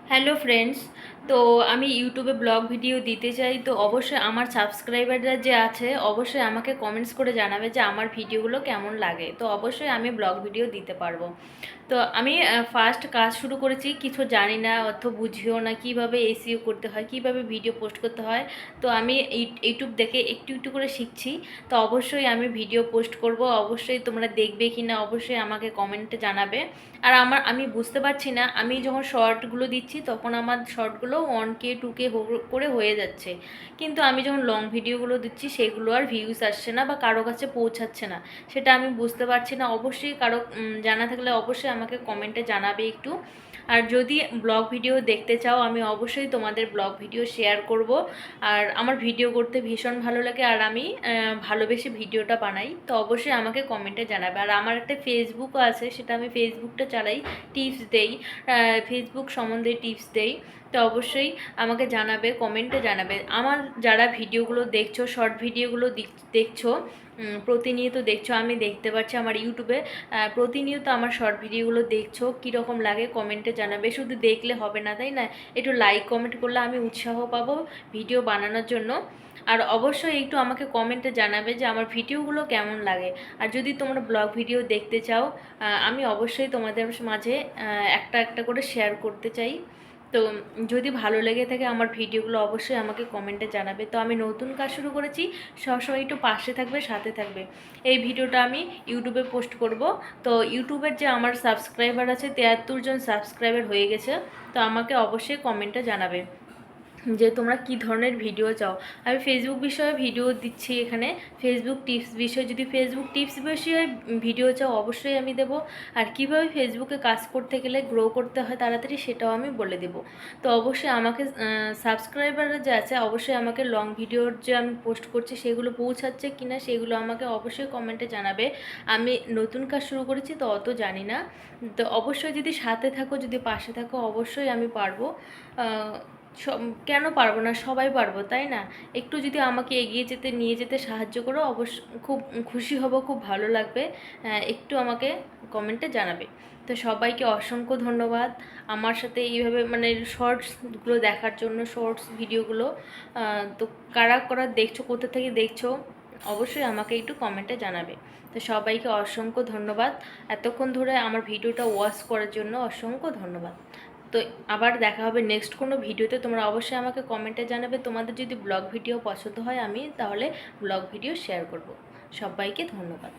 Hello friends. তো আমি ইউটিউবে ব্লগ ভিডিও দিতে চাই, তো অবশ্যই আমার সাবস্ক্রাইবাররা যে আছে অবশ্যই আমাকে কমেন্টস করে জানাবে যে আমার ভিডিওগুলো কেমন লাগে, তো অবশ্যই আমি ব্লগ ভিডিও দিতে পারবো। তো আমি ফার্স্ট কাজ শুরু করেছি, কিছু জানি না, অর্থ বুঝিও না কিভাবে এসইও করতে হয়, কিভাবে ভিডিও পোস্ট করতে হয়। তো আমি ইউটিউব দেখে একটু একটু করে শিখছি। তো অবশ্যই আমি ভিডিও পোস্ট করব, অবশ্যই তোমরা দেখবে কি না অবশ্যই আমাকে কমেন্টে জানাবে। আর আমি বুঝতে পারছি না, আমি যখন শর্টগুলো দিচ্ছি তখন আমার শর্টগুলো 1K 2K করে হয়ে যাচ্ছে, কিন্তু আমি যখন লং ভিডিওগুলো দিচ্ছি সেগুলো আর ভিউজ আসছে না বা কারো কাছে পৌঁছাচ্ছে না। সেটা আমি বুঝতে পারছি না, অবশ্যই কারো জানা থাকলে অবশ্যই আমাকে কমেন্টে জানাবে একটু। আর যদি ব্লগ ভিডিও দেখতে চাও আমি অবশ্যই তোমাদের ব্লগ ভিডিও শেয়ার করব। আর আমার ভিডিও করতে ভীষণ ভালো লাগে, আর আমি ভালোবেসে ভিডিওটা বানাই, তো অবশ্যই আমাকে কমেন্টে জানাবে। আর আমার একটা ফেসবুকও আছে, সেটা আমি ফেসবুকটা চালাই, টিপস দেই, ফেসবুক সম্বন্ধে টিপস দেই। তো অবশ্যই আমাকে জানাবে, কমেন্টে জানাবে। আমার যারা ভিডিওগুলো দেখছো, শর্ট ভিডিওগুলো দেখছো, প্রতিনিয়ত দেখছো, আমি দেখতে পাচ্ছি আমার ইউটিউবে প্রতিনিয়ত আমার শর্ট ভিডিওগুলো দেখছো, কীরকম লাগে কমেন্টে জানাবে। শুধু দেখলে হবে না, তাই না? একটু লাইক কমেন্ট করলে আমি উৎসাহ পাবো ভিডিও বানানোর জন্য। আর অবশ্যই একটু আমাকে কমেন্টে জানাবে যে আমার ভিডিওগুলো কেমন লাগে। আর যদি তোমরা ব্লগ ভিডিও দেখতে চাও, আমি অবশ্যই তোমাদের মাঝে একটা একটা করে শেয়ার করতে চাই। তো যদি ভালো লেগে থাকে আমার ভিডিওগুলো অবশ্যই আমাকে কমেন্টে জানাবে। তো আমি নতুন কাজ শুরু করেছি, সবসময় একটু পাশে থাকবে, সাথে থাকবে। এই ভিডিওটা আমি ইউটিউবে পোস্ট করব। তো ইউটিউবের যে আমার সাবস্ক্রাইবার আছে 73 জন সাবস্ক্রাইবার হয়ে গেছে। তো আমাকে অবশ্যই কমেন্টে জানাবে যে তোমরা কী ধরনের ভিডিও চাও। আমি ফেসবুক বিষয়ে ভিডিও দিচ্ছি এখানে, ফেসবুক টিপস বিষয়ে, যদি ফেসবুক টিপস বিষয়ে ভিডিও চাও অবশ্যই আমি দেবো। আর কীভাবে ফেসবুকে কাজ করতে গেলে গ্রো করতে হয় তাড়াতাড়ি সেটাও আমি বলে দেবো। তো অবশ্যই আমাকে সাবস্ক্রাইবাররা যে আছে অবশ্যই আমাকে লং ভিডিওর যে আমি পোস্ট করছি সেগুলো পৌঁছাচ্ছে কি না সেগুলো আমাকে অবশ্যই কমেন্টে জানাবে। আমি নতুন কাজ শুরু করেছি তো অত জানি না। তো অবশ্যই যদি সাথে থাকো, যদি পাশে থাকো অবশ্যই আমি পারবো। কেন পারবো না, সবাই পারবো, তাই না? একটু যদি আমাকে এগিয়ে যেতে, নিয়ে যেতে সাহায্য করো, অবশ্য খুব খুশি হব, খুব ভালো লাগবে। একটু আমাকে কমেন্টে জানাবে। তো সবাইকে অসংখ্য ধন্যবাদ আমার সাথে এইভাবে মানে শর্টসগুলো দেখার জন্য, শর্টস ভিডিওগুলো। তো কারা কারা দেখছো, কোথা থেকে দেখছো অবশ্যই আমাকে একটু কমেন্টে জানাবে। তো সবাইকে অসংখ্য ধন্যবাদ, এতক্ষণ ধরে আমার ভিডিওটা ওয়াচ করার জন্য অসংখ্য ধন্যবাদ। তো আবার দেখা হবে নেক্সট কোনো ভিডিওতে। তোমরা অবশ্যই আমাকে কমেন্টে জানাবে তোমাদের যদি ব্লগ ভিডিও পছন্দ হয়, আমি তাহলে ব্লগ ভিডিও শেয়ার করব। সবাইকে ধন্যবাদ।